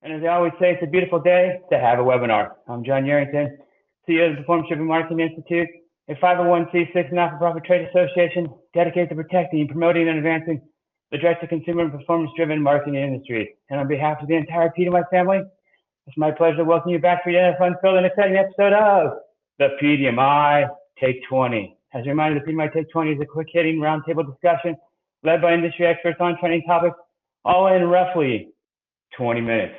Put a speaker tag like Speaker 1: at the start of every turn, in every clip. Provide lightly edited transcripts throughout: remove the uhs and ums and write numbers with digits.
Speaker 1: And as I always say, it's a beautiful day to have a webinar. I'm John Yarrington, CEO of the Performance-Driven Marketing Institute, a 501c6 not-for-profit trade association dedicated to protecting, promoting, and advancing the direct-to-consumer and performance-driven marketing industry. And on behalf of the entire PDMI family, it's my pleasure to welcome you back for yet a fun-filled and exciting episode of the PDMI Take 20. As a reminder, the PDMI Take 20 is a quick-hitting roundtable discussion led by industry experts on trending topics, all in roughly 20 minutes.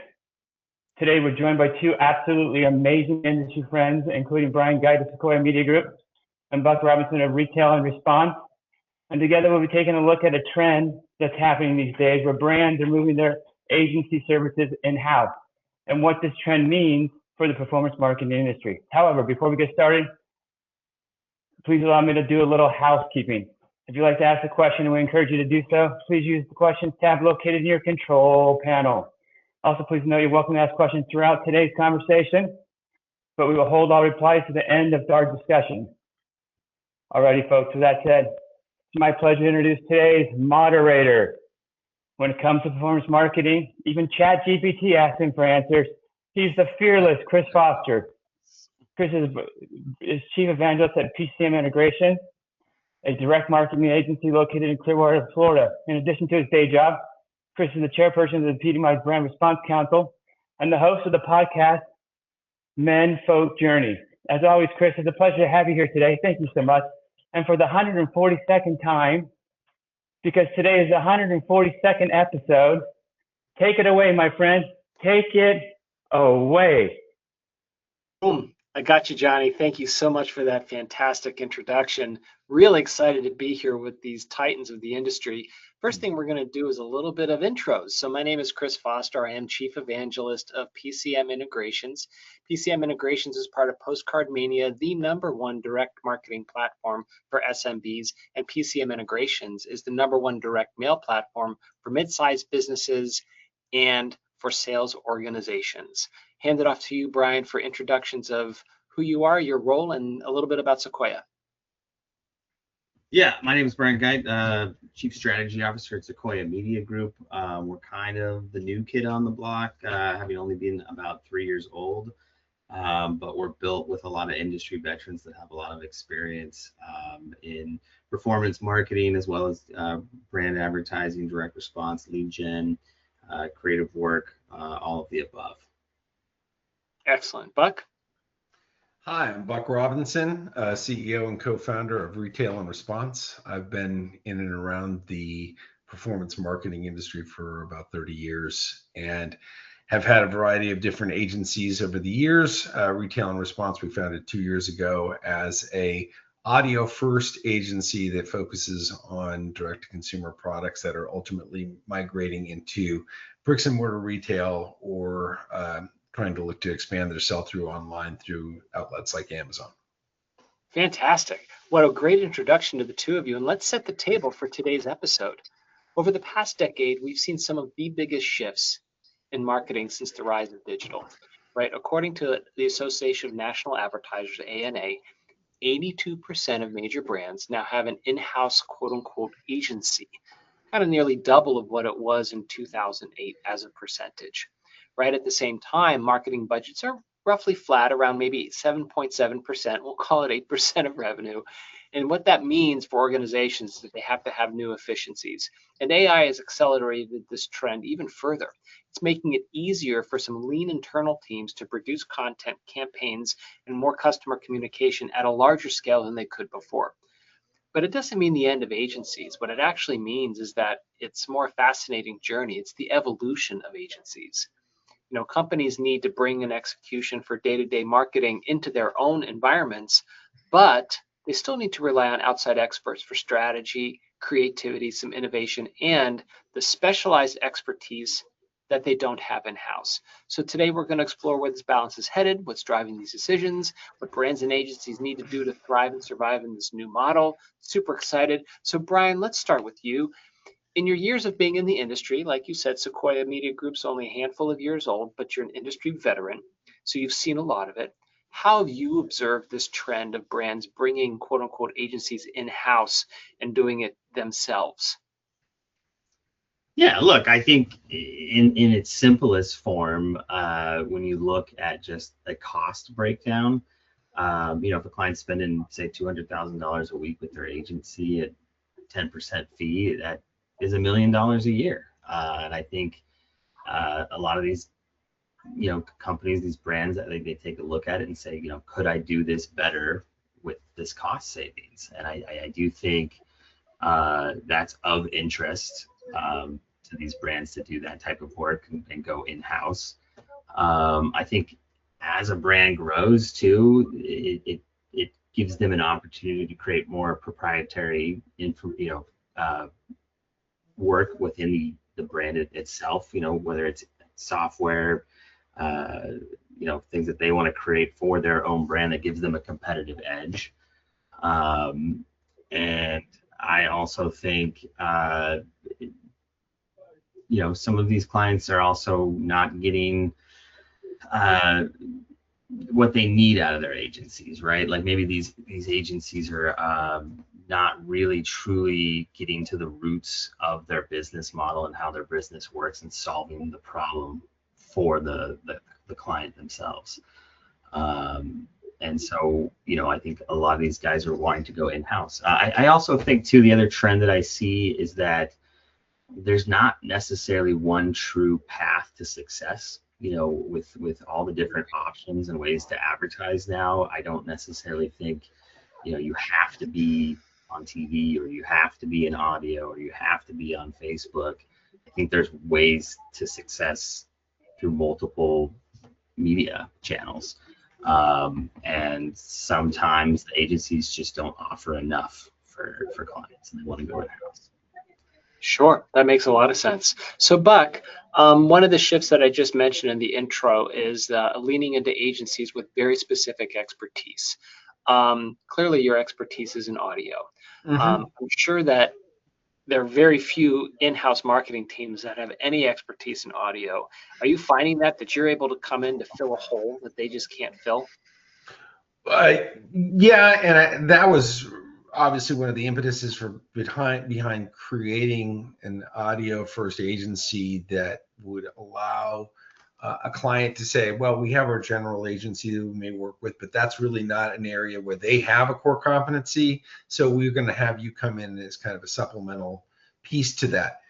Speaker 1: Today, we're joined by two absolutely amazing industry friends, including Bryan Geidt of Sequoia Media Group and Buck Robinson of Retail and Response. And together, we'll be taking a look at a trend that's happening these days where brands are moving their agency services in-house and what this trend means for the performance marketing industry. However, before we get started, please allow me to do a little housekeeping. If you'd like to ask a question, and we encourage you to do so, please use the questions tab located in your control panel. Also, please know you're welcome to ask questions throughout today's conversation, but we will hold all replies to the end of our discussion. Alrighty, folks, with that said, it's my pleasure to introduce today's moderator. When it comes to performance marketing, even ChatGPT asks him for answers. He's the fearless Chris Foster. Chris is Chief Evangelist at PCM Integrations, a direct marketing agency located in Clearwater, Florida. In addition to his day job, Chris is the chairperson of the PDMI Brand Response Council and the host of the podcast, Men Folk Journey. As always, Chris, it's a pleasure to have you here today. Thank you so much. And for the 142nd time, because today is the 142nd episode, take it away, my friend. Take it away.
Speaker 2: Boom. I got you, Johnny. Thank you so much for that fantastic introduction. Really excited to be here with these titans of the industry. First thing we're going to do is a little bit of intros. So my name is Chris Foster. I am Chief Evangelist of PCM Integrations. PCM Integrations is part of Postcard Mania, the #1 direct marketing platform for SMBs, and PCM Integrations is the #1 direct mail platform for mid-sized businesses and for sales organizations. Hand it off to you, Bryan, for introductions of who you are, your role, and a little bit about Sequoia.
Speaker 3: Yeah, my name is Bryan Geidt, Chief Strategy Officer at Sequoia Media Group. We're kind of the new kid on the block, having only been about 3 years old, but we're built with a lot of industry veterans that have a lot of experience in performance marketing, as well as brand advertising, direct response, lead gen, creative work, all of the above.
Speaker 2: Excellent. Buck?
Speaker 4: Hi, I'm Buck Robinson, CEO and co-founder of Retail and Response. I've been in and around the performance marketing industry for about 30 years and have had a variety of different agencies over the years. Retail and Response we founded 2 years ago as a audio first agency that focuses on direct-to-consumer products that are ultimately migrating into bricks and mortar retail or trying to look to expand their sell-through online through outlets like Amazon.
Speaker 2: Fantastic. What a great introduction to the two of you. And let's set the table for today's episode. Over the past decade, we've seen some of the biggest shifts in marketing since the rise of digital, right? According to the Association of National Advertisers, ANA, 82% of major brands now have an in-house quote-unquote agency, kind of nearly double of what it was in 2008 as a percentage. Right at the same time, marketing budgets are roughly flat, around maybe 7.7%. We'll call it 8% of revenue. And what that means for organizations is that they have to have new efficiencies. And AI has accelerated this trend even further. It's making it easier for some lean internal teams to produce content, campaigns, and more customer communication at a larger scale than they could before. But it doesn't mean the end of agencies. What it actually means is that it's a more fascinating journey. It's the evolution of agencies. You know, companies need to bring an execution for day-to-day marketing into their own environments, but they still need to rely on outside experts for strategy, creativity, some innovation, and the specialized expertise that they don't have in-house. So today we're going to explore where this balance is headed, what's driving these decisions, what brands and agencies need to do to thrive and survive in this new model. Super excited. So Bryan, let's start with you. In your years of being in the industry, like you said, Sequoia Media Group's only a handful of years old, but you're an industry veteran, so you've seen a lot of it. How have you observed this trend of brands bringing quote unquote agencies in-house and doing it themselves?
Speaker 3: Yeah, look, I think in its simplest form, when you look at just a cost breakdown, if a client's spending, say, $200,000 a week with their agency at 10% fee, that is $1 million a year. And I think a lot of these, companies, these brands, that they take a look at it and say, could I do this better with this cost savings? And I do think that's of interest to these brands to do that type of work and go in-house. I think as a brand grows too, it gives them an opportunity to create more proprietary work within the brand itself, whether it's software, things that they want to create for their own brand that gives them a competitive edge. And I also think, some of these clients are also not getting what they need out of their agencies, right? Like maybe these agencies are not really truly getting to the roots of their business model and how their business works and solving the problem for the client themselves. And so, I think a lot of these guys are wanting to go in-house. I also think too, the other trend that I see is that there's not necessarily one true path to success. With all the different options and ways to advertise now, I don't necessarily think, you have to be on TV or you have to be in audio or you have to be on Facebook. I think there's ways to success through multiple media channels. And sometimes the agencies just don't offer enough for clients and they want to go in-house.
Speaker 2: Sure, that makes a lot of sense. So Buck, one of the shifts that I just mentioned in the intro is leaning into agencies with very specific expertise. Clearly your expertise is in audio.
Speaker 4: Mm-hmm.
Speaker 2: I'm sure that there are very few in-house marketing teams that have any expertise in audio. Are you finding that you're able to come in to fill a hole that they just can't fill?
Speaker 4: Yeah, and that was obviously one of the impetuses for behind creating an audio first agency that would allow a client to say, well, we have our general agency that we may work with, but that's really not an area where they have a core competency. So we're going to have you come in as kind of a supplemental piece to that.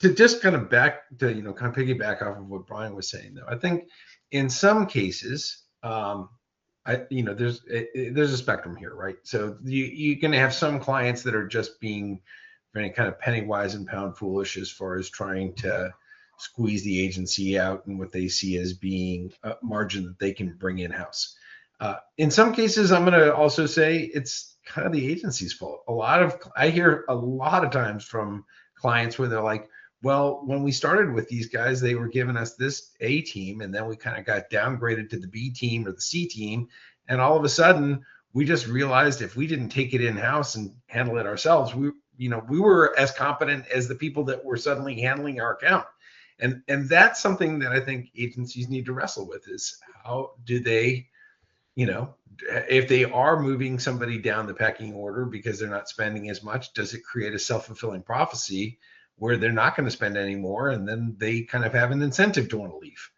Speaker 4: To just kind of piggyback off of what Bryan was saying, though, I think in some cases, there's a spectrum here, right? So you're going to have some clients that are just being very kind of penny wise and pound foolish as far as trying to squeeze the agency out and what they see as being a margin that they can bring in-house. In some cases, I'm going to also say it's kind of the agency's fault. I hear a lot of times from clients where they're like, well, when we started with these guys, they were giving us this A team, and then we kind of got downgraded to the B team or the C team. And all of a sudden, we just realized if we didn't take it in-house and handle it ourselves, we were as competent as the people that were suddenly handling our account. And that's something that I think agencies need to wrestle with is how do they, if they are moving somebody down the pecking order because they're not spending as much, does it create a self-fulfilling prophecy where they're not going to spend any more and then they kind of have an incentive to want to leave?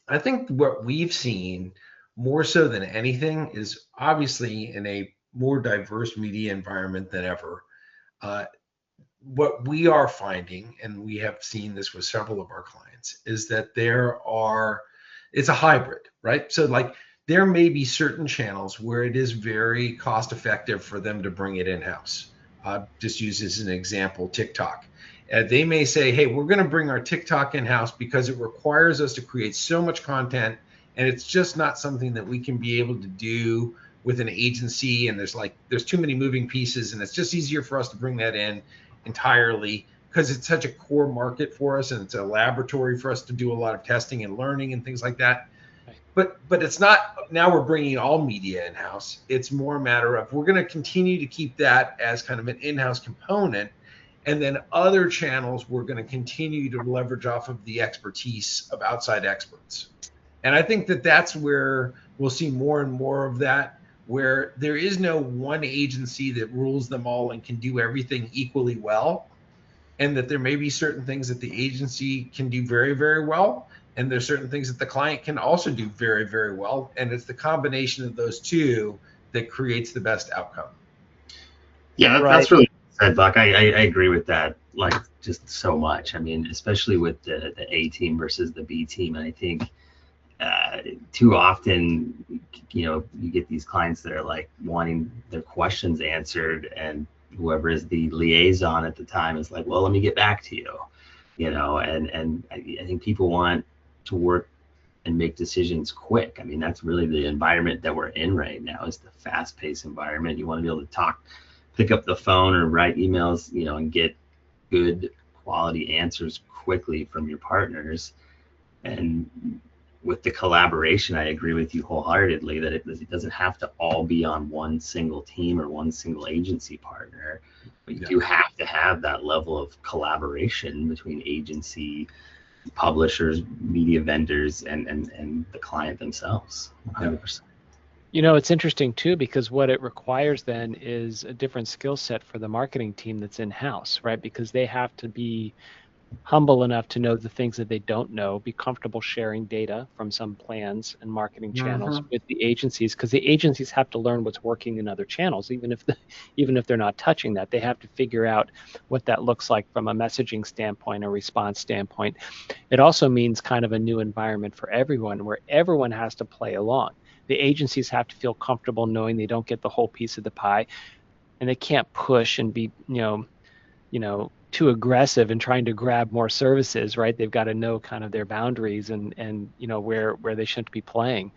Speaker 4: I think what we've seen more so than anything is obviously in a more diverse media environment than ever. What we are finding, and we have seen this with several of our clients, is that it's a hybrid, right? So like there may be certain channels where it is very cost effective for them to bring it in-house. Just use as an example, TikTok. They may say, hey, we're going to bring our TikTok in-house because it requires us to create so much content, and it's just not something that we can be able to do with an agency, and there's too many moving pieces, and it's just easier for us to bring that in entirely because it's such a core market for us, and it's a laboratory for us to do a lot of testing and learning and things like that. But it's not, now we're bringing all media in-house. It's more a matter of we're going to continue to keep that as kind of an in-house component, and then other channels we're going to continue to leverage off of the expertise of outside experts. And I think that that's where we'll see more and more of that, where there is no one agency that rules them all and can do everything equally well. and that there may be certain things that the agency can do very, very well, and there's certain things that the client can also do very, very well, and it's the combination of those two that creates the best outcome.
Speaker 3: Yeah,
Speaker 2: Right.
Speaker 3: that's really well said, Buck. I agree with that, like, just so much. I mean, especially with the A team versus the B team. And I think too often, you get these clients that are like wanting their questions answered, and whoever is the liaison at the time is like, well, let me get back to you, and I think people want to work and make decisions quick. I mean, that's really the environment that we're in right now, is the fast-paced environment. You want to be able to pick up the phone or write emails, and get good quality answers quickly from your partners. And with the collaboration, I agree with you wholeheartedly that it doesn't have to all be on one single team or one single agency partner, but you do have to have that level of collaboration between agency, publishers, media vendors, and the client themselves. 100%.
Speaker 2: It's interesting too, because what it requires then is a different skill set for the marketing team that's in-house, right? Because they have to be humble enough to know the things that they don't know, be comfortable sharing data from some plans and marketing channels with the agencies, because the agencies have to learn what's working in other channels, even if they're not touching that. They have to figure out what that looks like from a messaging standpoint, a response standpoint. It also means kind of a new environment for everyone, where everyone has to play along. The agencies have to feel comfortable knowing they don't get the whole piece of the pie, and they can't push and be too aggressive in trying to grab more services, right? They've got to know kind of their boundaries and where they shouldn't be playing.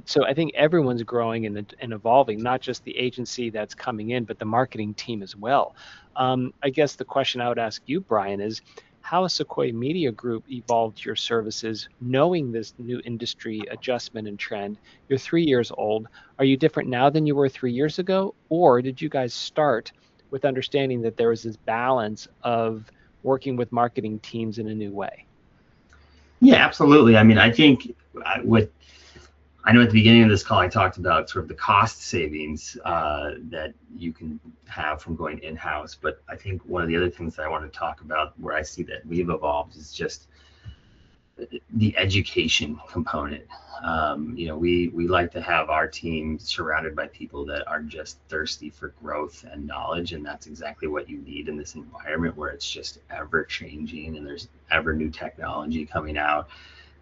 Speaker 2: So I think everyone's growing and evolving, not just the agency that's coming in, but the marketing team as well. I guess the question I would ask you, Bryan, is how has Sequoia Media Group evolved your services, knowing this new industry adjustment and trend? You're 3 years old. Are you different now than you were 3 years ago? Or did you guys start with understanding that there was this balance of working with marketing teams in a new way?
Speaker 3: Yeah, absolutely. I mean, I think I know at the beginning of this call, I talked about sort of the cost savings that you can have from going in-house. But I think one of the other things that I want to talk about where I see that we've evolved is just the education component. We like to have our team surrounded by people that are just thirsty for growth and knowledge, and that's exactly what you need in this environment where it's just ever changing and there's ever new technology coming out.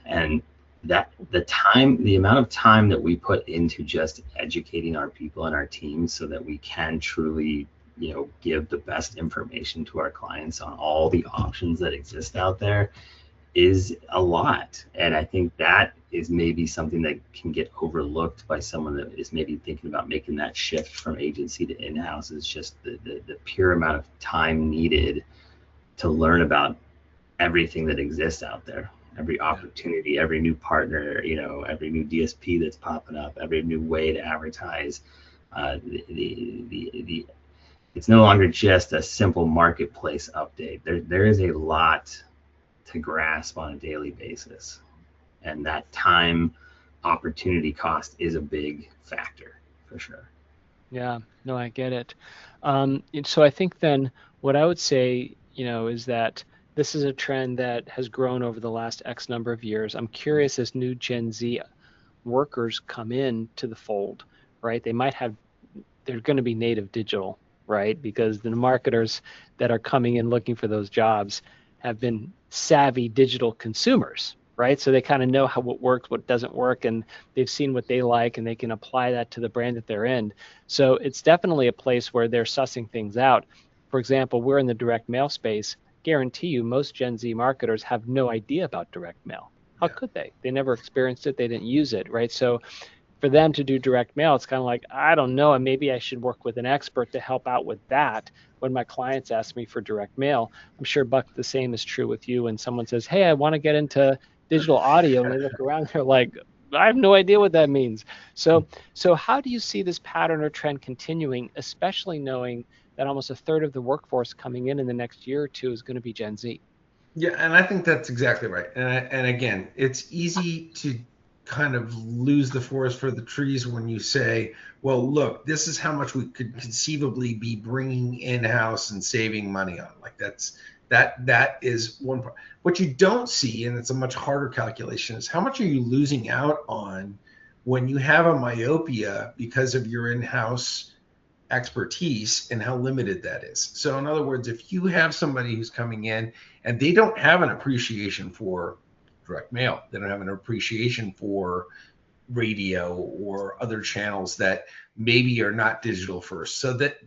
Speaker 3: And that the amount of time that we put into just educating our people and our teams so that we can truly give the best information to our clients on all the options that exist out there is a lot. And I think that is maybe something that can get overlooked by someone that is maybe thinking about making that shift from agency to in-house, is just the pure amount of time needed to learn about everything that exists out there. Every opportunity, every new partner, every new DSP that's popping up, every new way to advertise. It's no longer just a simple marketplace update. There is a lot to grasp on a daily basis, and that time opportunity cost is a big factor for sure.
Speaker 2: Yeah, no, I get it. So I think then what I would say, is that this is a trend that has grown over the last X number of years. I'm curious, as new Gen Z workers come in to the fold, right? They're going to be native digital, right? Because the marketers that are coming in looking for those jobs have been savvy digital consumers, right? So they kind of know what works, what doesn't work, and they've seen what they like, and they can apply that to the brand that they're in. So it's definitely a place where they're sussing things out. For example, we're in the direct mail space. Guarantee you most Gen Z marketers have no idea about direct mail. How could they? They never experienced it. They didn't use it, right? So for them to do direct mail, it's kind of like, I don't know, and maybe I should work with an expert to help out with that when my clients ask me for direct mail. I'm sure, Buck, the same is true with you when someone says, hey, I want to get into digital audio, and they look around, they're like, I have no idea what that means. So how do you see this pattern or trend continuing, especially knowing that almost a third of the workforce coming in the next year or two is going to be Gen Z?
Speaker 4: Yeah, and I think that's exactly right. And again, it's easy to kind of lose the forest for the trees when you say, well, look, this is how much we could conceivably be bringing in-house and saving money on. Like, that's That is one part. What you don't see, and it's a much harder calculation, is how much are you losing out on when you have a myopia because of your in-house expertise and how limited that is. So in other words, if you have somebody who's coming in and they don't have an appreciation for direct mail, they don't have an appreciation for radio or other channels that maybe are not digital first, so that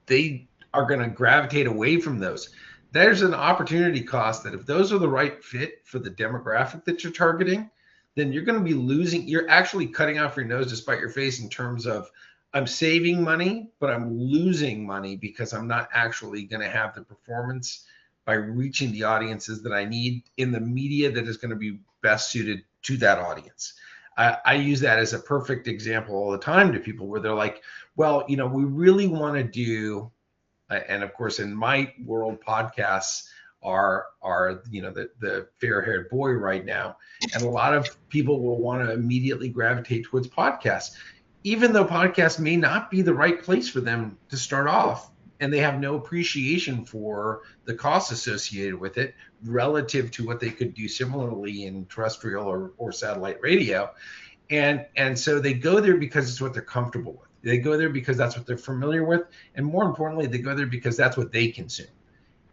Speaker 4: they are going to gravitate away from those. There's an opportunity cost that if those are the right fit for the demographic that you're targeting, then you're going to be losing. You're actually cutting off your nose to spite your face in terms of, I'm saving money, but I'm losing money because I'm not actually going to have the performance by reaching the audiences that I need in the media that is going to be best suited to that audience. I use that as a perfect example all the time to people where they're like, well, we really want to do, and of course in my world, podcasts are the fair-haired boy right now, and a lot of people will want to immediately gravitate towards podcasts, even though podcasts may not be the right place for them to start off, and they have no appreciation for the costs associated with it relative to what they could do similarly in terrestrial or satellite radio. And so they go there because it's what they're comfortable with. They go there because that's what they're familiar with. And more importantly, they go there because that's what they consume.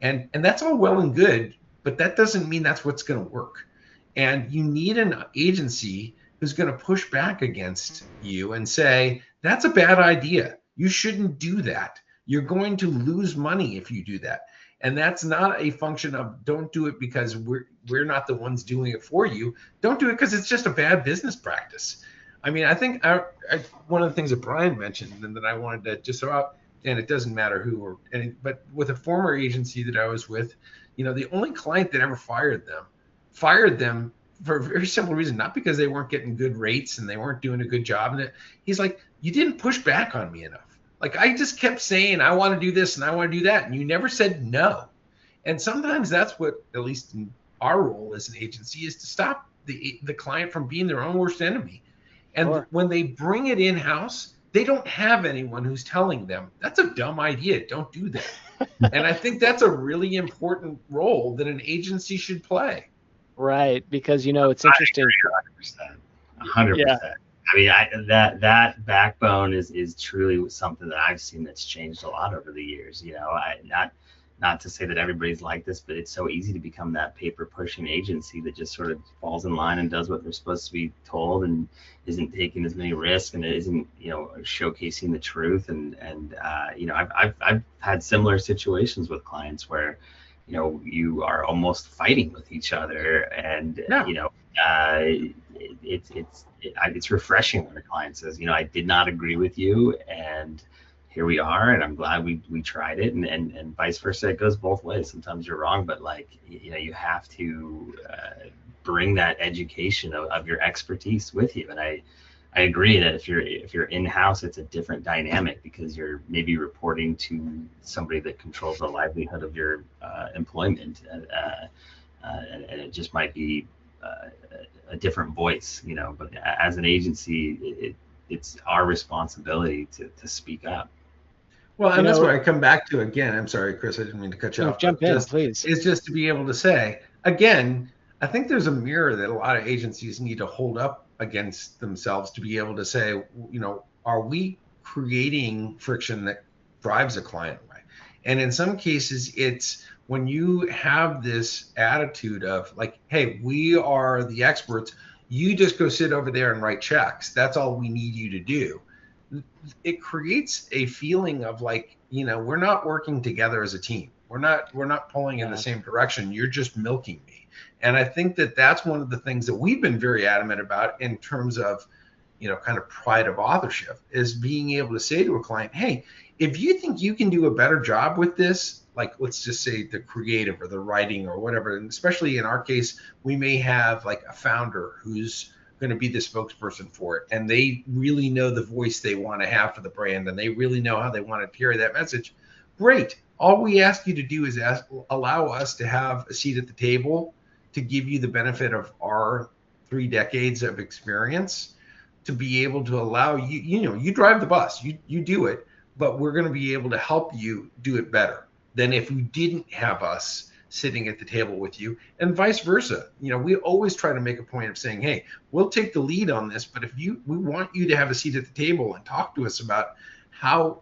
Speaker 4: And that's all well and good, but that doesn't mean that's what's going to work. And you need an agency who's going to push back against you and say, that's a bad idea. You shouldn't do that. You're going to lose money if you do that. And that's not a function of, don't do it because we're not the ones doing it for you. Don't do it because it's just a bad business practice. I mean, I think one of the things that Bryan mentioned and that I wanted to just throw out, and it doesn't matter who, but with a former agency that I was with, the only client that ever fired them for a very simple reason, not because they weren't getting good rates and they weren't doing a good job. And he's like, you didn't push back on me enough. Like, I just kept saying, I want to do this and I want to do that. And you never said no. And sometimes that's what, at least in our role as an agency, is to stop the client from being their own worst enemy. And
Speaker 2: Sure.
Speaker 4: When they bring it in-house, they don't have anyone who's telling them, that's a dumb idea, don't do that. And I think that's a really important role that an agency should play.
Speaker 2: Right, because it's interesting.
Speaker 3: 100%.
Speaker 2: Yeah.
Speaker 3: I mean, that backbone is truly something that I've seen that's changed a lot over the years. Not to say that everybody's like this, but it's so easy to become that paper pushing agency that just sort of falls in line and does what they're supposed to be told and isn't taking as many risks and isn't showcasing the truth. And I've had similar situations with clients where you are almost fighting with each other, and it's refreshing when a client says, I did not agree with you, and here we are, and I'm glad we tried it, and vice versa. It goes both ways. Sometimes you're wrong, but you have to bring that education of your expertise with you. And I agree that if you're in-house, it's a different dynamic because you're maybe reporting to somebody that controls the livelihood of your employment, and it just might be a different voice, But as an agency, it's our responsibility to speak up.
Speaker 4: Well, and that's where I come back to again. I'm sorry, Chris, I didn't mean to cut you off.
Speaker 2: Jump in, please.
Speaker 4: It's just to be able to say, again, I think there's a mirror that a lot of agencies need to hold up against themselves to be able to say, are we creating friction that drives a client away? And in some cases, it's when you have this attitude of like, hey, we are the experts. You just go sit over there and write checks. That's all we need you to do. It creates a feeling of like, we're not working together as a team. We're not pulling in the same direction. You're just milking me. And I think that that's one of the things that we've been very adamant about in terms of, kind of pride of authorship, is being able to say to a client, hey, if you think you can do a better job with this, like let's just say the creative or the writing or whatever, and especially in our case, we may have like a founder who's going to be the spokesperson for it, and they really know the voice they want to have for the brand, and they really know how they want to carry that message. Great. All we ask you to do is allow us to have a seat at the table to give you the benefit of our 3 decades of experience, to be able to allow you, you drive the bus, you do it, but we're going to be able to help you do it better than if you didn't have us sitting at the table with you, and vice versa. We always try to make a point of saying, hey, we'll take the lead on this, but we want you to have a seat at the table and talk to us about how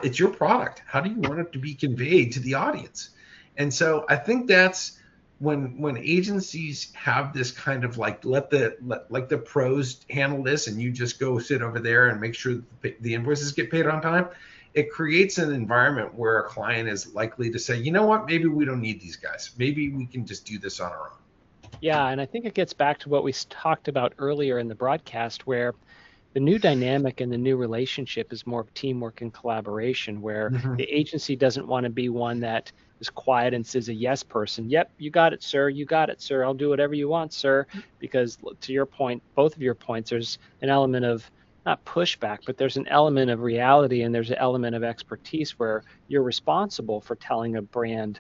Speaker 4: it's your product. How do you want it to be conveyed to the audience? And so I think that's when agencies have this kind of like let the pros handle this, and you just go sit over there and make sure that the invoices get paid on time. It creates an environment where a client is likely to say, you know what, maybe we don't need these guys. Maybe we can just do this on our own.
Speaker 2: Yeah, and I think it gets back to what we talked about earlier in the broadcast, where the new dynamic and the new relationship is more of teamwork and collaboration, where the agency doesn't want to be one that is quiet and says a yes person. Yep, you got it, sir. You got it, sir. I'll do whatever you want, sir. Because to your point, both of your points, there's an element of not pushback, but there's an element of reality, and there's an element of expertise where you're responsible for telling a brand,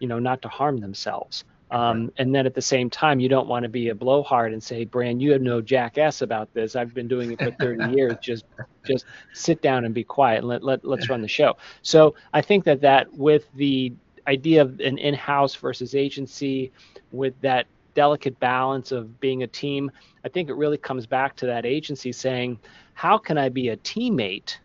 Speaker 2: not to harm themselves. And then at the same time, you don't want to be a blowhard and say, brand, you have no jackass about this. I've been doing it for 30 years. Just sit down and be quiet. And let's run the show. So I think that with the idea of an in-house versus agency, with that delicate balance of being a team, I think it really comes back to that agency saying, how can I be a teammate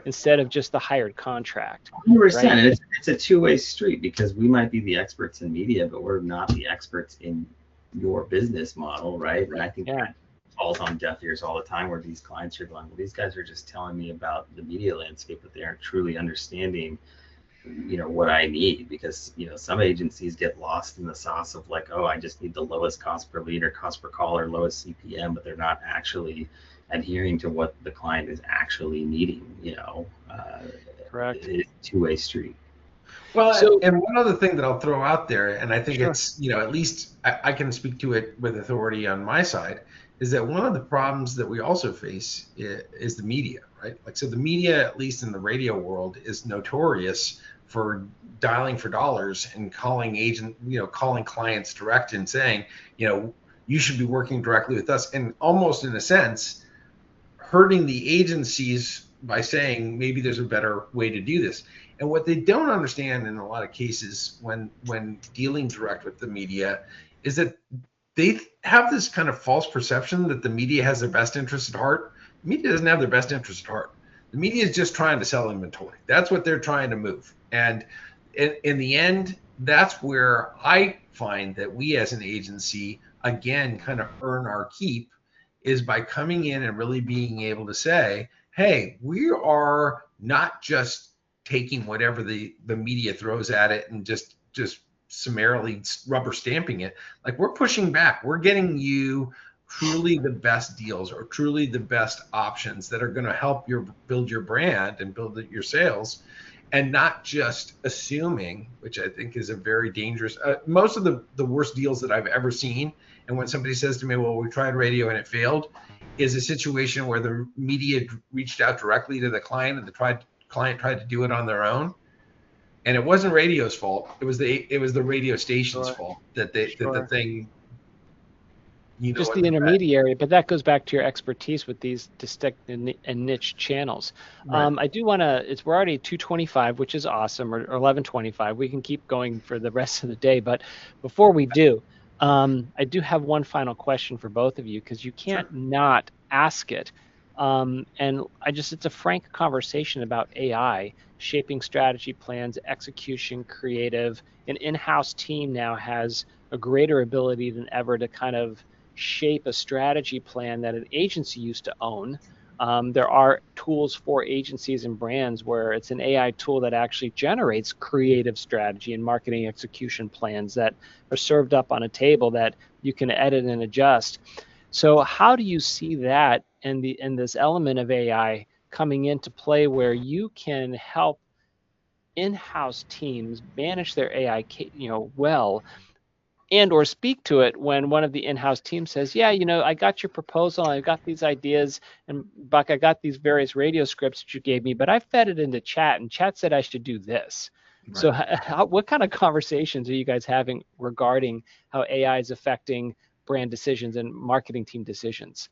Speaker 2: instead of just the hired contract?
Speaker 3: 100%. Right? And it's a two-way street, because we might be the experts in media, but we're not the experts in your business model, right? And I think that falls on deaf ears all the time, where these clients are going, well, these guys are just telling me about the media landscape, but they aren't truly understanding what I need, because some agencies get lost in the sauce of like, oh, I just need the lowest cost per lead or cost per call or lowest CPM, but they're not actually adhering to what the client is actually needing.
Speaker 2: Correct.
Speaker 3: It's a two-way street.
Speaker 4: Well, and one other thing that I'll throw out there, and I think it's at least I can speak to it with authority on my side, is that one of the problems that we also face is the media, right? Like, so the media, at least in the radio world, is notorious for dialing for dollars and calling clients direct and saying, you should be working directly with us, and almost in a sense hurting the agencies by saying maybe there's a better way to do this. And what they don't understand in a lot of cases when dealing direct with the media is that they have this kind of false perception that the media has their best interest at heart. The media doesn't have their best interest at heart. The media is just trying to sell inventory. That's what they're trying to move. And in the end, that's where I find that we as an agency, again, kind of earn our keep, is by coming in and really being able to say, hey, we are not just taking whatever the media throws at it and just summarily rubber stamping it. Like, we're pushing back. We're getting you truly the best deals or truly the best options that are going to help build your brand and build your sales, and not just assuming, which I think is a very dangerous, most of the worst deals that I've ever seen. And when somebody says to me, well, we tried radio and it failed, is a situation where the media reached out directly to the client and the client tried to do it on their own. And it wasn't radio's fault. It was the radio station's fault that the thing,
Speaker 2: just the intermediary. But that goes back to your expertise with these distinct and niche channels. Right. I do want to. We're already 2:25, which is awesome, or 11:25. We can keep going for the rest of the day. But before we do, I do have one final question for both of you, because you can't not ask it. And it's a frank conversation about AI shaping strategy plans, execution, creative. An in-house team now has a greater ability than ever to kind of shape a strategy plan that an agency used to own. There are tools for agencies and brands where it's an AI tool that actually generates creative strategy and marketing execution plans that are served up on a table that you can edit and adjust. So how do you see that and this element of AI coming into play, where you can help in-house teams manage their AI, well, and or speak to it when one of the in-house teams says, yeah, I got your proposal, I got these ideas, and Buck, I got these various radio scripts that you gave me, but I fed it into chat, and chat said I should do this. Right. So what kind of conversations are you guys having regarding how AI is affecting brand decisions and marketing team decisions?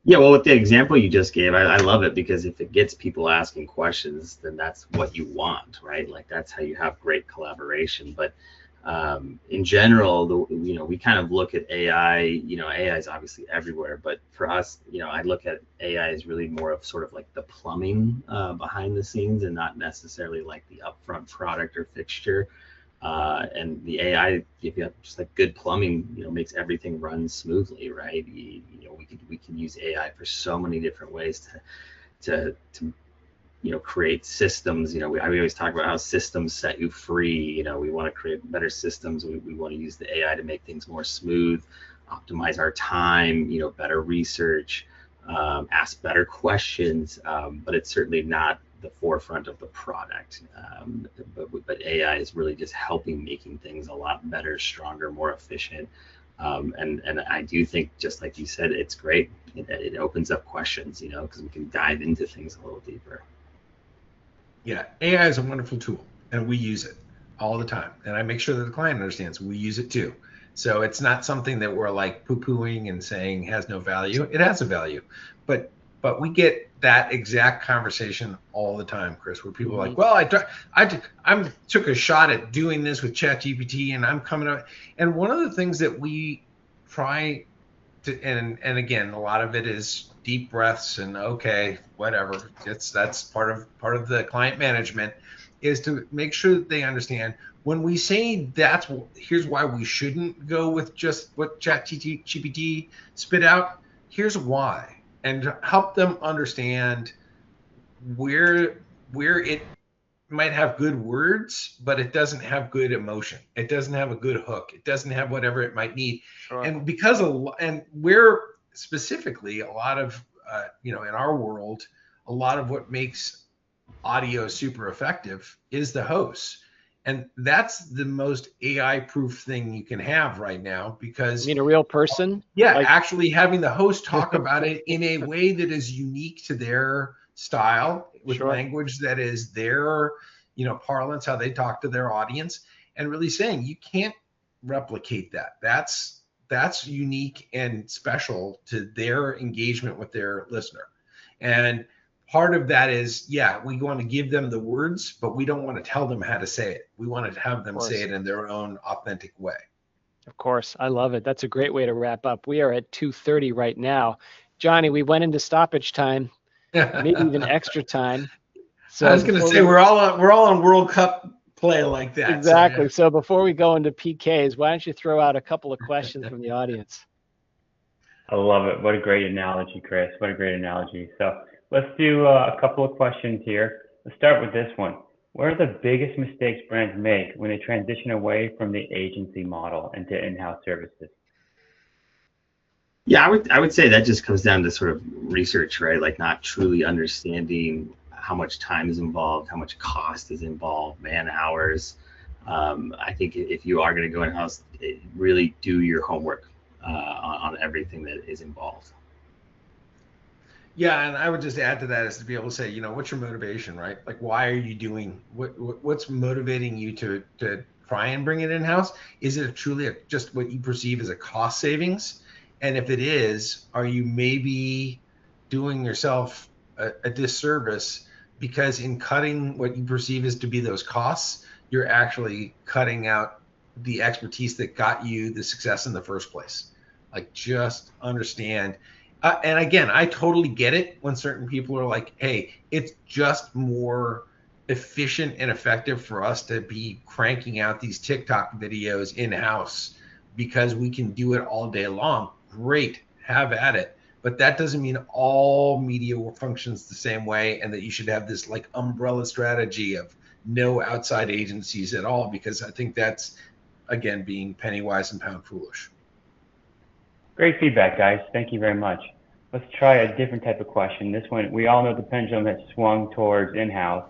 Speaker 3: Yeah, well, with the example you just gave, I love it, because if it gets people asking questions, then that's what you want, right? Like that's how you have great collaboration. But in general, we kind of look at AI. AI is obviously everywhere, but for us, I look at AI as really more of sort of like the plumbing behind the scenes, and not necessarily like the upfront product or fixture. And the AI, if you have just like good plumbing, makes everything run smoothly, right? We can use AI for so many different ways to create systems. We always talk about how systems set you free. We want to create better systems. We want to use the AI to make things more smooth, optimize our time, better research, ask better questions. But it's certainly not the forefront of the product. But AI is really just helping making things a lot better, stronger, more efficient. And I do think, just like you said, it's great. It opens up questions, because we can dive into things a little deeper.
Speaker 4: Yeah, AI is a wonderful tool, and we use it all the time. And I make sure that the client understands we use it too. So it's not something that we're like poo-pooing and saying has no value. It has a value, but we get that exact conversation all the time, Chris, where people are like, well, I took a shot at doing this with ChatGPT, and I'm coming up. And one of the things that we try to, and again, a lot of it is deep breaths and okay, whatever. That's part of the client management, is to make sure that they understand when we say here's why we shouldn't go with just what ChatGPT spit out. Here's why. And help them understand where it might have good words, but it doesn't have good emotion. It doesn't have a good hook. It doesn't have whatever it might need. Sure. And we're specifically a lot of, in our world, a lot of what makes audio super effective is the host. And that's the most AI-proof thing you can have right now, because...
Speaker 2: You mean a real person?
Speaker 4: Yeah, actually having the host talk about it in a way that is unique to their style, with language that is their, parlance, how they talk to their audience, and really saying you can't replicate that. That's unique and special to their engagement with their listener. And part of that is, we want to give them the words, but we don't want to tell them how to say it. We want to have them say it in their own authentic way.
Speaker 2: Of course. I love it. That's a great way to wrap up. We are at 2:30 right now. Johnny, we went into stoppage time, maybe even extra time.
Speaker 4: So I was going to say, we're all on World Cup play like that.
Speaker 2: Exactly. So before we go into PKs, why don't you throw out a couple of questions from the audience?
Speaker 1: I love it. What a great analogy, Chris. What a great analogy. So let's do a couple of questions here. Let's start with this one. What are the biggest mistakes brands make when they transition away from the agency model into in-house services?
Speaker 3: Yeah, I would say that just comes down to sort of research, right? Like not truly understanding how much time is involved, how much cost is involved, man hours. I think if you are going to go in-house, really do your homework on everything that is involved.
Speaker 4: Yeah, and I would just add to that is to be able to say, what's your motivation, right? Like, why are you doing what's motivating you to try and bring it in-house? Is it truly just what you perceive as a cost savings? And if it is, are you maybe doing yourself a disservice, because in cutting what you perceive as to be those costs, you're actually cutting out the expertise that got you the success in the first place? Like, just understand. And again, I totally get it when certain people are like, hey, it's just more efficient and effective for us to be cranking out these TikTok videos in-house because we can do it all day long. Great, have at it. But that doesn't mean all media functions the same way, and that you should have this like umbrella strategy of no outside agencies at all, because I think that's, again, being penny wise and pound foolish.
Speaker 1: Great feedback, guys. Thank you very much. Let's try a different type of question. This one, we all know the pendulum has swung towards in-house.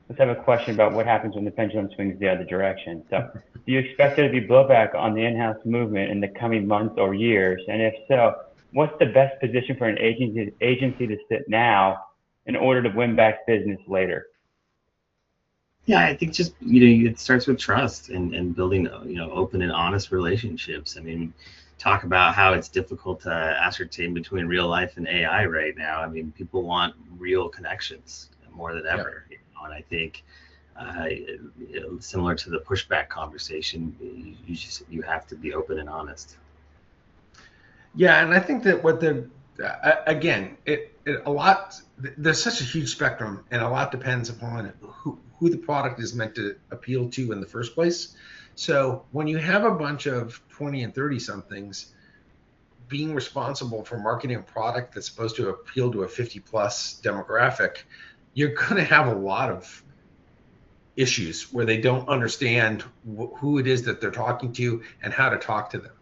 Speaker 1: Let's have a question about what happens when the pendulum swings the other direction. So, do you expect there to be blowback on the in-house movement in the coming months or years? And if so, what's the best position for an agency to sit now in order to win back business later?
Speaker 3: Yeah, I think just, it starts with trust and building, open and honest relationships. I mean, talk about how it's difficult to ascertain between real life and AI right now. I mean, people want real connections more than ever, and I think similar to the pushback conversation, you have to be open and honest.
Speaker 4: Yeah, and I think that again, there's such a huge spectrum, and a lot depends upon who the product is meant to appeal to in the first place. So when you have a bunch of 20 and 30 somethings being responsible for marketing a product that's supposed to appeal to a 50 plus demographic, you're going to have a lot of issues where they don't understand who it is that they're talking to and how to talk to them.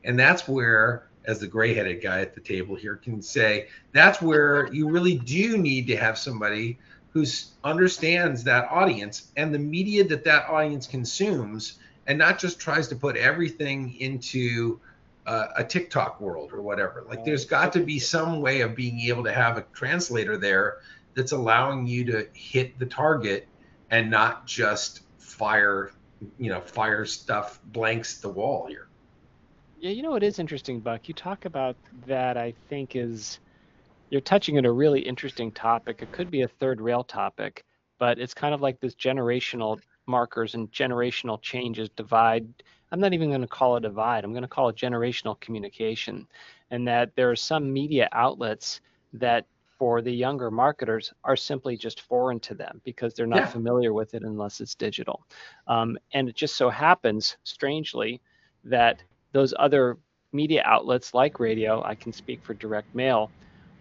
Speaker 4: And that's where, as the gray-headed guy at the table here can say, that's where you really do need to have somebody who understands that audience and the media that audience consumes, and not just tries to put everything into a TikTok world or whatever. Like, there's got to be some way of being able to have a translator there that's allowing you to hit the target and not just fire stuff blanks the wall here.
Speaker 2: Yeah, it is interesting, Buck. You talk about that, I think you're touching on a really interesting topic. It could be a third rail topic, but it's kind of like this generational markers and generational changes divide. I'm not even going to call it divide. I'm going to call it generational communication. And that there are some media outlets that for the younger marketers are simply just foreign to them because they're not familiar with it unless it's digital. And it just so happens, strangely, that those other media outlets like radio, I can speak for direct mail,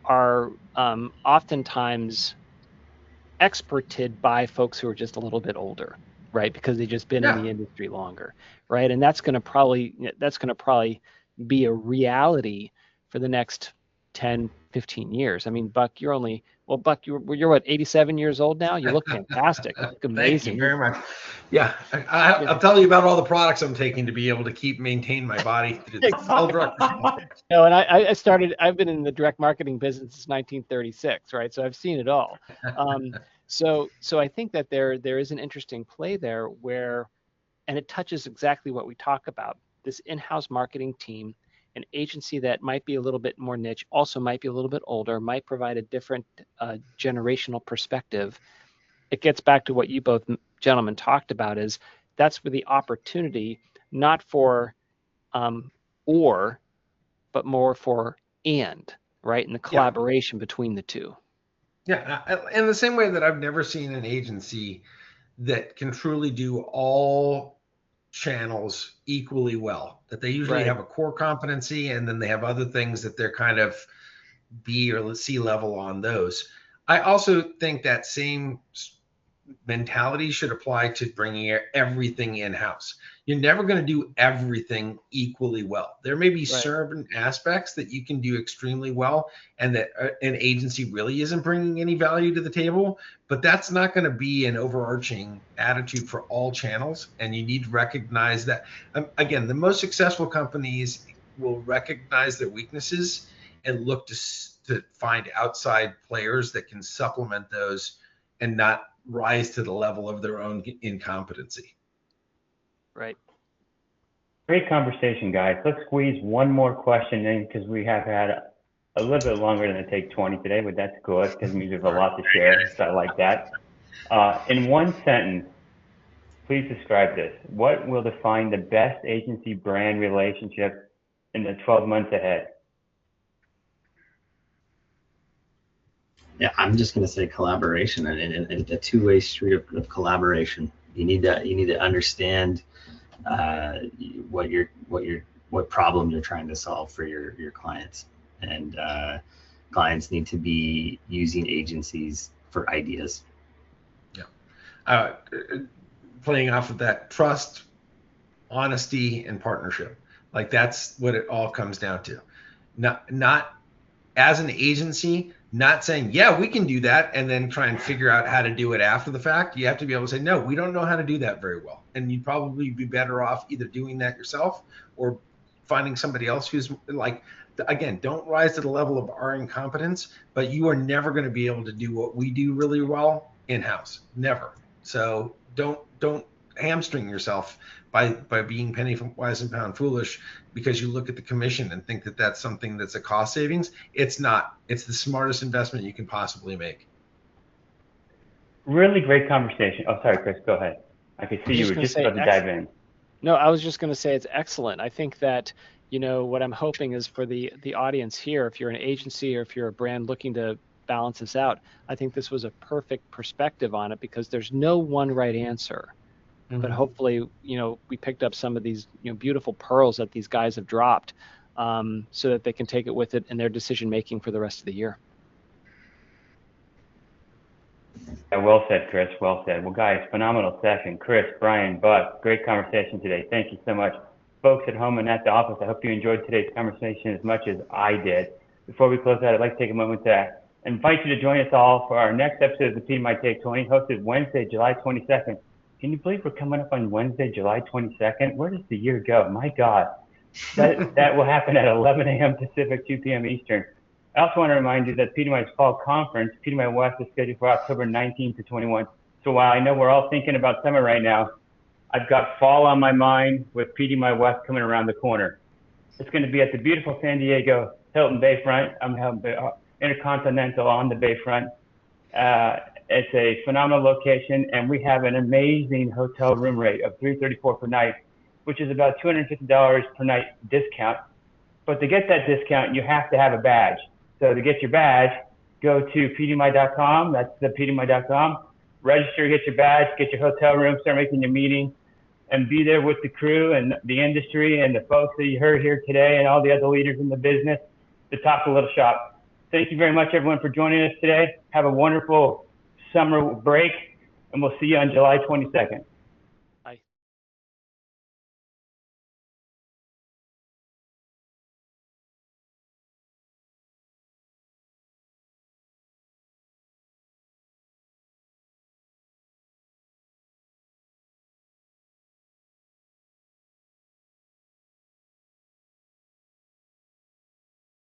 Speaker 2: are oftentimes experted by folks who are just a little bit older, right? Because they've just been in the industry longer, right? And that's going to probably be a reality for the next 10, 15 years. I mean, Buck, you're what, 87 years old now? You look fantastic. You look amazing.
Speaker 4: Thank you very much. Yeah, I'll tell you about all the products I'm taking to be able to maintain my body.
Speaker 2: No, and I've been in the direct marketing business since 1936, right? So I've seen it all. So I think that there is an interesting play there and it touches exactly what we talk about. This in-house marketing team, an agency that might be a little bit more niche, also might be a little bit older, might provide a different generational perspective. It gets back to what you both gentlemen talked about, is that's where the opportunity, not for but more for and, right? And the collaboration between the two.
Speaker 4: Yeah, in the same way that I've never seen an agency that can truly do all channels equally well, that they usually have a core competency and then they have other things that they're kind of B or C level on those. I also think that same mentality should apply to bringing everything in-house. You're never going to do everything equally well. There may be certain aspects that you can do extremely well and that an agency really isn't bringing any value to the table, but that's not going to be an overarching attitude for all channels. And you need to recognize that, again, the most successful companies will recognize their weaknesses and look to find outside players that can supplement those and not rise to the level of their own incompetency.
Speaker 2: Right.
Speaker 1: Great conversation, guys. Let's squeeze one more question in because we have had a little bit longer than it take 20 today, but that's good because we have a lot to share. So I like that. In one sentence, please describe this. What will define the best agency brand relationship in the 12 months ahead?
Speaker 3: Yeah, I'm just going to say collaboration and a two-way street of collaboration. You need to understand what problem you're trying to solve for your clients, and clients need to be using agencies for ideas.
Speaker 4: Yeah, playing off of that, trust, honesty, and partnership. Like, that's what it all comes down to. Not as an agency, not saying, yeah, we can do that, and then try and figure out how to do it after the fact. You have to be able to say, no, we don't know how to do that very well. And you'd probably be better off either doing that yourself or finding somebody else who's like, again, don't rise to the level of our incompetence, but you are never going to be able to do what we do really well in-house. Never. So don't hamstring yourself by being penny wise and pound foolish because you look at the commission and think that that's something that's a cost savings. It's not. It's the smartest investment you can possibly make.
Speaker 1: Really great conversation. Oh, sorry, Chris, go ahead. I could see you were just about to dive in.
Speaker 2: No, I was just going to say it's excellent. I think that, what I'm hoping is for the audience here, if you're an agency or if you're a brand looking to balance this out, I think this was a perfect perspective on it because there's no one right answer. Mm-hmm. But hopefully, we picked up some of these, beautiful pearls that these guys have dropped so that they can take it with it in their decision making for the rest of the year.
Speaker 1: Yeah, well said, Chris. Well said. Well, guys, phenomenal session. Chris, Bryan, Buck, great conversation today. Thank you so much. Folks at home and at the office, I hope you enjoyed today's conversation as much as I did. Before we close out, I'd like to take a moment to invite you to join us all for our next episode of the PDMI Take 20, hosted Wednesday, July 22nd. Can you believe we're coming up on Wednesday, July 22nd? Where does the year go? My God. That will happen at 11 a.m. Pacific, 2 p.m. Eastern. I also want to remind you that PDMI's fall conference, PDMI West, is scheduled for October 19th to 21. So while I know we're all thinking about summer right now, I've got fall on my mind with PDMI West coming around the corner. It's going to be at the beautiful San Diego Hilton Bayfront. Intercontinental on the Bayfront. It's a phenomenal location, and we have an amazing hotel room rate of $334 per night, which is about $250 per night discount. But to get that discount, you have to have a badge. So to get your badge, go to pdmi.com. That's the pdmi.com. Register, get your badge, get your hotel room, start making your meeting, and be there with the crew and the industry and the folks that you heard here today and all the other leaders in the business to talk a little shop. Thank you very much, everyone, for joining us today. Have a wonderful summer break, and we'll see you on July 22nd.